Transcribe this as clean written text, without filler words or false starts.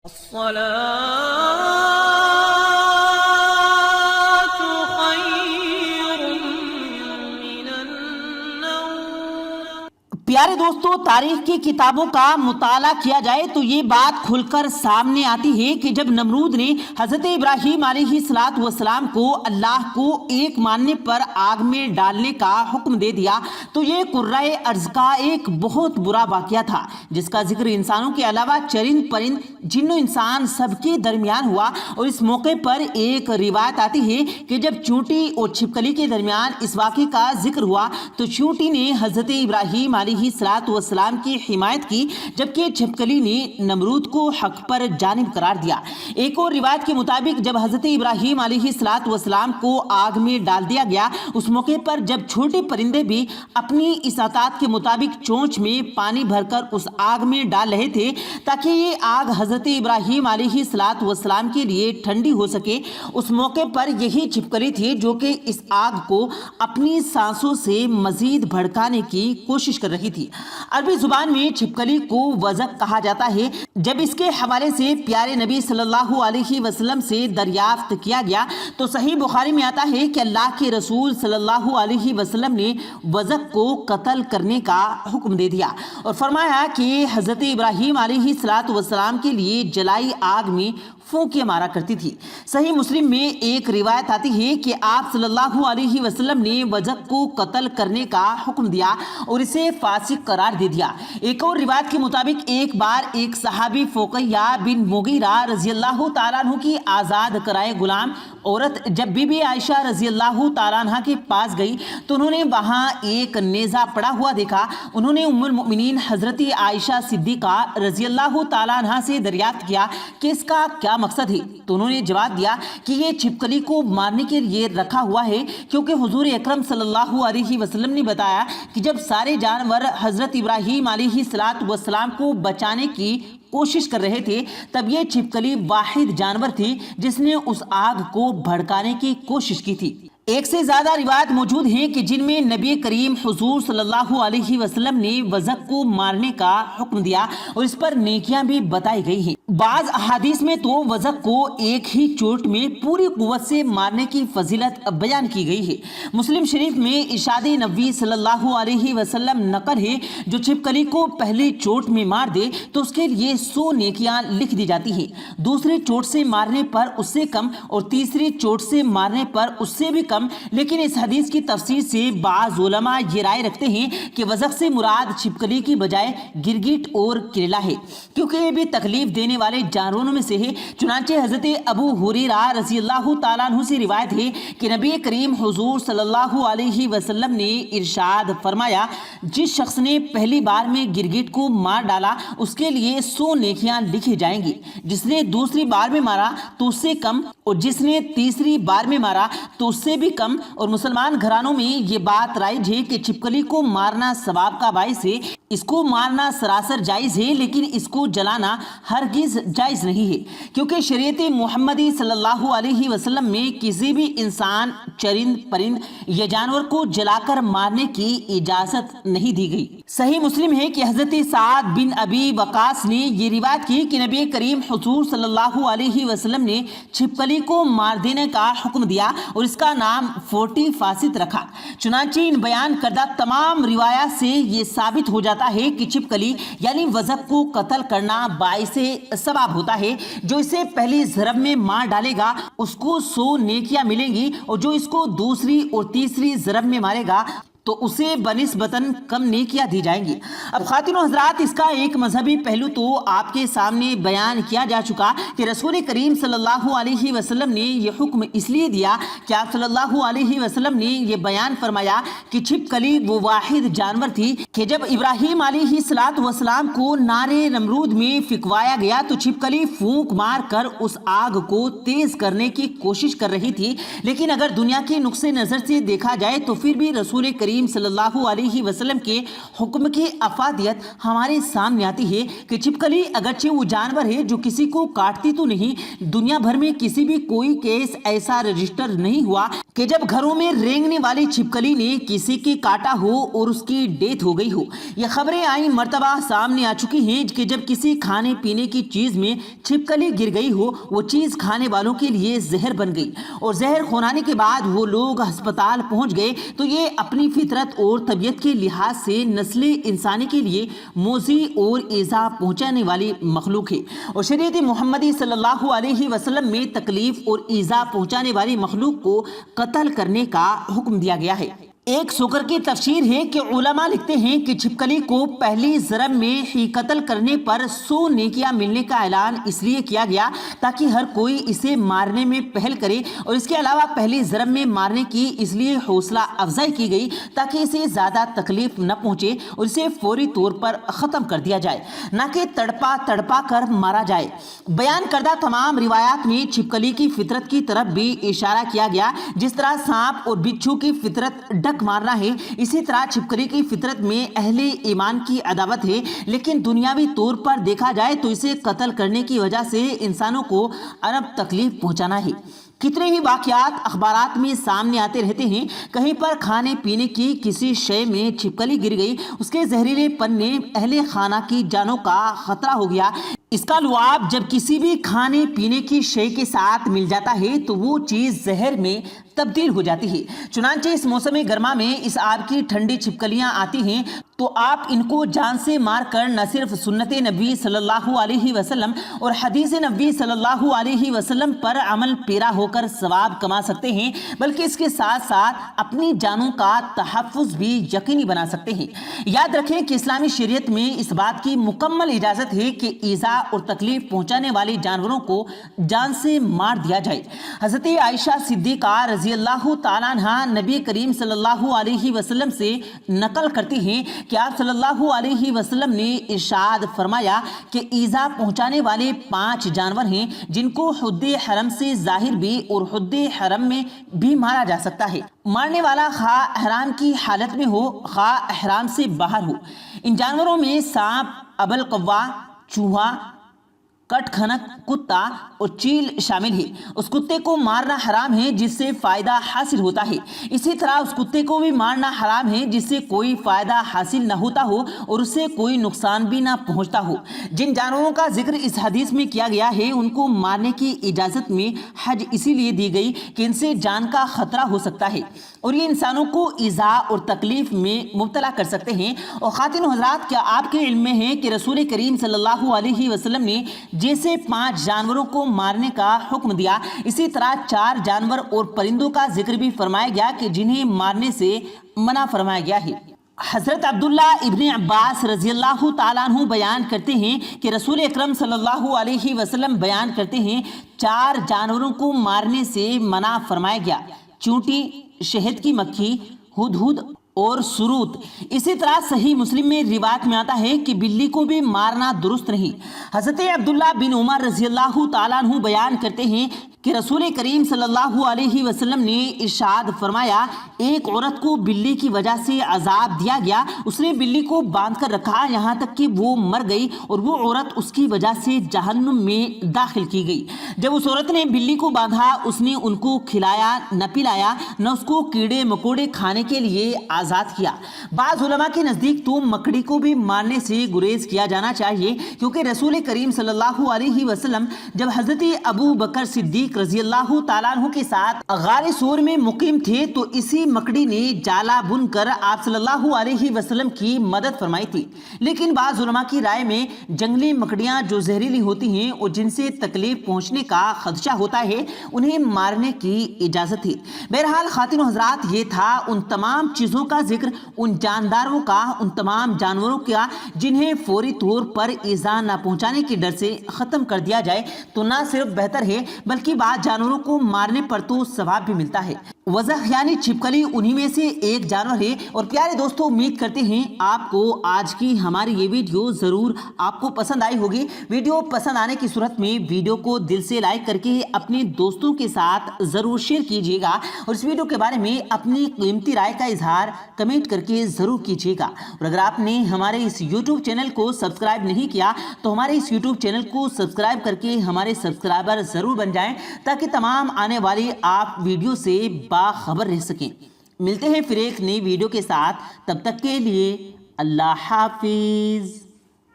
الصلاة خير من النوم۔ پیارے دوستو، تاریخ کی کتابوں کا مطالعہ کیا جائے تو یہ بات کھل کر سامنے آتی ہے کہ جب نمرود نے حضرت ابراہیم علیہ السلام کو اللہ کو ایک ماننے پر آگ میں ڈالنے کا حکم دے دیا تو یہ قرۂ ارض کا ایک بہت برا واقعہ تھا، جس کا ذکر انسانوں کے علاوہ چرند پرند جن و انسان سب کے درمیان ہوا۔ اور اس موقع پر ایک روایت آتی ہے کہ جب چونٹی اور چھپکلی کے درمیان اس واقعے کا ذکر ہوا تو چونٹی نے حضرت ابراہیم علیہ السلام کی حمایت کی، جبکہ چھپکلی نے نمرود کو حق پر جانب قرار دیا۔ ایک اور روایت کے مطابق جب حضرت ابراہیم علیہ السلام کو آگ میں ڈال دیا گیا، اس موقع پر جب چھوٹے پرندے بھی اپنی استطاعت کے مطابق چونچ میں پانی بھر کر اس آگ میں ڈال رہے تھے تاکہ یہ آگ حضرت ابراہیم علیہ السلام کے لیے ٹھنڈی ہو سکے، اس موقع پر یہی چھپکلی تھی جو کہ اس آگ کو اپنی سانسوں سے مزید بھڑکانے کی کوشش کر رہی تھی۔ عربی زبان میں چھپکلی کو وزق کہا جاتا ہے۔ جب اس کے حوالے سے پیارے نبی صلی اللہ علیہ وسلم سے دریافت کیا گیا تو صحیح بخاری میں آتا ہے کہ اللہ کے رسول صلی اللہ علیہ وسلم نے وزق کو قتل کرنے کا حکم دے دیا اور فرمایا کہ حضرت ابراہیم علیہ السلام کے لیے جلائی آگ میں پھونکے مارا کرتی تھی۔ صحیح مسلم میں ایک روایت آتی ہے کہ آپ صلی اللہ علیہ وسلم نے وزق کو قتل کرنے کا حکم دیا اور اسے فاسق قرار دے دیا۔ ایک اور روایت کے مطابق ایک بار ایک صحابی فوقیہ بن مغیرہ رضی اللہ تعالیٰ عنہ کی آزاد کرائے غلام عورت جب بی بی عائشہ رضی اللہ تعالیٰ عنہ کے پاس گئی تو انہوں نے وہاں ایک نیزہ پڑا ہوا دیکھا۔ انہوں نے ام المؤمنین حضرت عائشہ صدیقہ رضی اللہ تعالیٰ عنہ سے دریافت کیا کہ اس کا کیا مقصد ہے، تو انہوں نے جواب دیا کہ یہ چھپکلی کو مارنے کے لیے رکھا ہوا ہے، کیونکہ حضور اکرم صلی اللہ علیہ وسلم نے بتایا کہ جب سارے جانور حضرت ابراہیم علیہ السلام کو بچانے کی کوشش کر رہے تھے تب یہ چھپکلی واحد جانور تھی جس نے اس آگ کو بھڑکانے کی کوشش کی تھی۔ ایک سے زیادہ روایت موجود ہیں کہ جن میں نبی کریم حضور صلی اللہ علیہ وسلم نے وزق کو مارنے کا حکم دیا اور اس پر نیکیاں بھی بتائی گئی ہیں۔ بعض احادیث میں تو وزق کو ایک ہی چوٹ میں پوری قوت سے مارنے کی فضیلت بیان کی گئی ہے۔ مسلم شریف میں ارشاد نبوی صلی اللہ علیہ وسلم نقل ہے، جو چھپکلی کو پہلی چوٹ میں مار دے تو اس کے لیے 100 نیکیاں لکھ دی جاتی ہیں، دوسری چوٹ سے مارنے پر اس سے کم اور تیسری چوٹ سے مارنے پر اس سے بھی کم۔ لیکن اس حدیث کی تفسیر سے بعض علماء یہ رائے رکھتے ہیں کہ وزق سے مراد چھپکلی کی بجائے گرگٹ اور کریلا ہے، کیونکہ یہ بھی تکلیف دینے والے جانوروں میں سے ہے۔ چنانچہ حضرت ابو ہریرہ رضی اللہ تعالیٰ عنہ سے روایت ہے کہ نبی کریم حضور صلی اللہ علیہ وسلم نے ارشاد فرمایا، جس شخص نے پہلی بار میں گرگٹ کو مار ڈالا اس کے لیے 100 نیکیاں لکھی جائیں گی، جس نے دوسری بار میں مارا تو اس سے کم اور جس نے تیسری بار میں مارا تو اس سے بھی کم۔ اور مسلمان گھرانوں میں یہ بات رائج ہے کہ چھپکلی کو مارنا ثواب کا باعث ہے، اس کو مارنا سراسر جائز ہے لیکن اس کو جلانا ہرگز جائز نہیں ہے، کیونکہ شریعت محمدی صلی اللہ علیہ وسلم میں کسی بھی انسان، چرند پرند یا جانور کو جلا کر مارنے کی اجازت نہیں دی گئی۔ صحیح مسلم ہے کہ حضرت سعد بن ابی وقاص نے یہ روایت کی کہ نبی کریم حضور صلی اللہ علیہ وسلم نے چھپکلی کو مار دینے کا حکم دیا اور اس کا نام 40 فاسد رکھا۔ چنانچہ ان بیان کردہ تمام روایات سے یہ ثابت ہو جاتا ہے کہ چھپکلی یعنی وزق کو قتل کرنا باعث ثواب ہوتا ہے۔ جو اسے پہلی ضرب میں مار ڈالے گا اس کو 100 نیکیاں ملیں گی اور جو اس کو دوسری اور تیسری ضرب میں مارے گا تو اسے بنسبتاً کم نیکیاں دی جائیں گی۔ اب خواتین و حضرات، اس کا ایک مذہبی پہلو تو آپ کے سامنے بیان کیا جا چکا کہ رسول کریم صلی اللہ علیہ وسلم نے یہ حکم اس لیے دیا کہ آپ صلی اللہ علیہ وسلم نے یہ بیان فرمایا کہ چھپکلی وہ واحد جانور تھی کہ جب ابراہیم علیہ السلام کو نار نمرود میں پھینکوایا گیا تو چھپکلی پھونک مار کر اس آگ کو تیز کرنے کی کوشش کر رہی تھی، لیکن اگر دنیا کے نقطۂ نظر سے دیکھا جائے تو پھر بھی رسول کریم کریم صلی اللہ علیہ وسلم کے حکم کی افادیت ہمارے سامنے آتی ہے کہ چھپکلی اگرچہ وہ جانور ہے جو کسی کو کاٹتی تو نہیں، دنیا بھر میں کسی بھی کوئی کیس ایسا رجسٹر نہیں ہوا کہ جب گھروں میں رینگنے والی چھپکلی نے کسی کے کاٹا ہو اور اس کی ڈیتھ ہو گئی ہو۔ یہ خبریں آئی مرتبہ سامنے آ چکی ہیں کہ جب کسی کھانے پینے کی چیز میں چھپکلی گر گئی ہو، وہ چیز کھانے والوں کے لیے زہر بن گئی اور زہر کھولانے کے بعد وہ لوگ ہسپتال پہنچ گئے، تو یہ اپنی فطرت اور طبیعت کے لحاظ سے نسل انسانی کے لیے موذی اور ایذا پہنچانے والی مخلوق ہے، اور شریعت محمدی صلی اللہ علیہ وسلم میں تکلیف اور ایذا پہنچانے والی مخلوق کو قتل کرنے کا حکم دیا گیا ہے۔ ایک سکر کی تفسیر ہے کہ علماء لکھتے ہیں کہ چھپکلی کو پہلی ضرب میں ہی قتل کرنے پر 100 نیکیاں ملنے کا اعلان اس لیے کیا گیا تاکہ ہر کوئی اسے مارنے میں پہل کرے، اور اس کے علاوہ پہلی ضرب میں مارنے کی اس لیے حوصلہ افزائی کی گئی تاکہ اسے زیادہ تکلیف نہ پہنچے اور اسے فوری طور پر ختم کر دیا جائے، نہ کہ تڑپا تڑپا کر مارا جائے۔ بیان کردہ تمام روایات میں چھپکلی کی فطرت کی طرف بھی اشارہ کیا گیا، جس طرح سانپ اور بچھو کی فطرت ڈک مارنا ہے، اسی طرح چھپکلی کی فطرت میں اہل ایمان کی عداوت ہے، لیکن دنیاوی طور پر دیکھا جائے تو اسے قتل کرنے کی وجہ سے انسانوں کو ارب تکلیف پہنچانا ہے۔ کتنے ہی واقعات اخبارات میں سامنے آتے رہتے ہیں، کہیں پر کھانے پینے کی کسی شے میں چھپکلی گر گئی، اس کے زہریلے پن نے اہل خانہ کی جانوں کا خطرہ ہو گیا۔ اس کا لعاب جب کسی بھی کھانے پینے کی شے کے ساتھ مل جاتا ہے تو وہ چیز زہر میں تبدیل ہو جاتی ہے۔ چنانچہ اس موسم گرما میں اس آب کی ٹھنڈی چھپکلیاں آتی ہیں تو آپ ان کو جان سے مار کر نہ صرف سنت نبی صلی اللہ علیہ وسلم اور حدیث نبی صلی اللہ علیہ وسلم پر عمل پیرا ہو کر ثواب کما سکتے ہیں، بلکہ اس کے ساتھ ساتھ اپنی جانوں کا تحفظ بھی یقینی بنا سکتے ہیں۔ یاد رکھیں کہ اسلامی شریعت میں اس بات کی مکمل اجازت ہے کہ ایذا اور تکلیف پہنچانے والے جانوروں کو جان سے مار دیا جائے۔ حضرت عائشہ صدیقہ رضی اللہ تعالیٰ عنہا نبی کریم صلی اللہ علیہ وسلم سے نقل کرتی ہیں کہ آپ صلی اللہ علیہ وسلم نے ارشاد فرمایا کہ ایذا پہنچانے والے 5 جانور ہیں جن کو حد حرم سے ظاہر بھی اور حد حرم میں بھی مارا جا سکتا ہے۔ مارنے والا خواہ احرام کی حالت میں ہو خواہ احرام سے باہر ہو۔ ان جانوروں میں سانپ، ابلقوا، چوہا، کٹ کھنک کتا اور چیل شامل ہے۔ اس کتے کو مارنا حرام ہے جس سے فائدہ حاصل ہوتا ہے، اسی طرح اس کتے کو بھی مارنا حرام ہے جس سے کوئی فائدہ حاصل نہ ہوتا ہو اور اس سے کوئی نقصان بھی نہ پہنچتا ہو۔ جن جانوروں کا ذکر اس حدیث میں کیا گیا ہے ان کو مارنے کی اجازت میں حج اسی لیے دی گئی کہ ان سے جان کا خطرہ ہو سکتا ہے اور یہ انسانوں کو ایذا اور تکلیف میں مبتلا کر سکتے ہیں۔ اور خواتین و حضرات، کیا آپ کے علم میں ہے کہ رسول کریم صلی اللہ علیہ وسلم نے جیسے 5 جانوروں کو مارنے کا حکم دیا، اسی طرح 4 جانور اور پرندوں کا ذکر بھی فرمایا گیا کہ جنہیں مارنے سے منع فرمایا گیا ہے۔ حضرت عبداللہ ابن عباس رضی اللہ تعالیٰ عنہ بیان کرتے ہیں کہ رسول اکرم صلی اللہ علیہ وسلم بیان کرتے ہیں 4 جانوروں کو مارنے سے منع فرمایا گیا: چونٹی، شہد کی مکھی، ہدہد اور سروت۔ اسی طرح صحیح مسلم میں روایت میں آتا ہے کہ بلی کو بھی مارنا درست نہیں۔ حضرت عبداللہ بن عمر رضی اللہ تعالیٰ عنہ بیان کرتے ہیں کہ رسول کریم صلی اللہ علیہ وسلم نے ارشاد فرمایا: ایک عورت کو بلی کی وجہ سے عذاب دیا گیا، اس نے بلی کو باندھ کر رکھا یہاں تک کہ وہ مر گئی اور وہ عورت اس کی وجہ سے جہنم میں داخل کی گئی۔ جب اس عورت نے بلی کو باندھا، اس نے ان کو کھلایا نہ پلایا، نہ اس کو کیڑے مکوڑے کھانے کے لیے آزاد کیا۔ بعض علماء کے نزدیک تو مکڑی کو بھی مارنے سے گریز کیا جانا چاہیے، کیونکہ رسول کریم صلی اللہ علیہ وسلم جب حضرت ابو بکر صدیق رضی اللہ تعالیٰ عنہ کے ساتھ غار سور میں مقیم تھے تو اسی مکڑی نے جالا بن کر آپ صلی اللہ علیہ وسلم کی مدد فرمائی تھی۔ لیکن بعض علماء کی رائے میں جنگلی مکڑیاں جو زہریلی ہوتی ہیں اور جن سے تکلیف پہنچنے کا خدشہ ہوتا ہے، انہیں مارنے کی اجازت ہے۔ بہرحال خواتین و حضرات، یہ تھا ان تمام چیزوں کا ذکر، ان جانداروں کا، ان تمام جانوروں کا جنہیں فوری طور پر ایذا نہ پہنچانے کے ڈر سے ختم کر دیا جائے تو نہ صرف بہتر ہے بلکہ بعض جانوروں کو مارنے پر تو ثواب بھی ملتا ہے۔ وزغ یعنی چھپکلی انہی میں سے ایک جانور ہے۔ اور پیارے دوستو، امید کرتے ہیں آپ کو آج کی ہماری یہ ویڈیو ضرور آپ کو پسند آئی ہوگی۔ ویڈیو پسند آنے کی صورت میں ویڈیو کو دل سے لائک کر کے اپنے دوستوں کے ساتھ ضرور شیئر کیجیے گا، اور اس ویڈیو کے بارے میں اپنی قیمتی رائے کا اظہار کمنٹ کر کے ضرور کیجیے گا۔ اور اگر آپ نے ہمارے اس یوٹیوب چینل کو سبسکرائب نہیں کیا تو ہمارے اس یوٹیوب چینل کو سبسکرائب کر کے ہمارے سبسکرائبر ضرور بن جائیں، تاکہ تمام آنے والی آپ ویڈیو سے باخبر رہ سکیں۔ ملتے ہیں پھر ایک نئی ویڈیو کے ساتھ، تب تک کے لیے اللہ حافظ۔